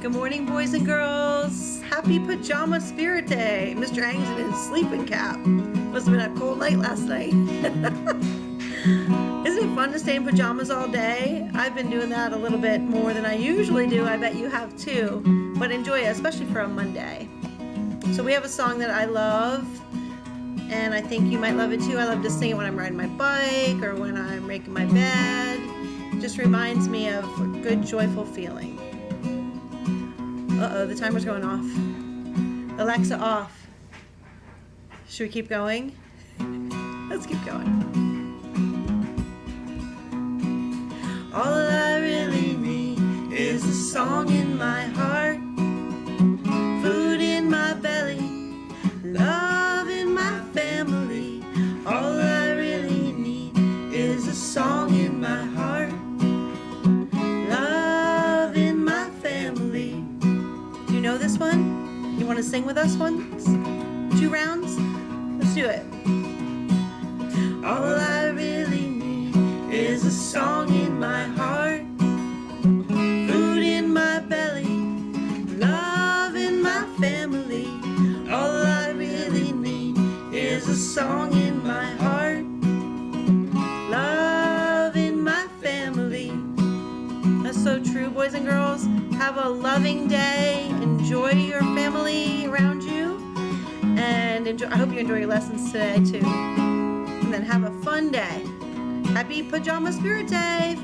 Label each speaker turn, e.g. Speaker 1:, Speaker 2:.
Speaker 1: Good morning, boys and girls. Happy Pajama Spirit Day. Mr. Ang's in his sleeping cap. Must have been a cold night last night. Isn't it fun to stay in pajamas all day? I've been doing that a little bit more than I usually do. I bet you have too. But enjoy it, especially for a Monday. So we have a song that I love, and I think you might love it too. I love to sing it when I'm riding my bike or when I'm making my bed. It just reminds me of a good, joyful feeling. Uh-oh, the timer's going off. Alexa, off. Should we keep going? Let's keep going. All I really need is a song in my heart, food in my belly, love in my family. All I really need is a song in my heart, love in my family. Do you know this one? You want to sing with us once? 2 rounds? Let's do it. All I really need is a song in my heart, food in my belly, love in my family. All I really need is a song in my heart, love in my family. That's so true, boys and girls. Have a loving day. Enjoy your family around you, and I hope you enjoy your lessons today too. And then have a fun day. Happy Pajama Spirit Day!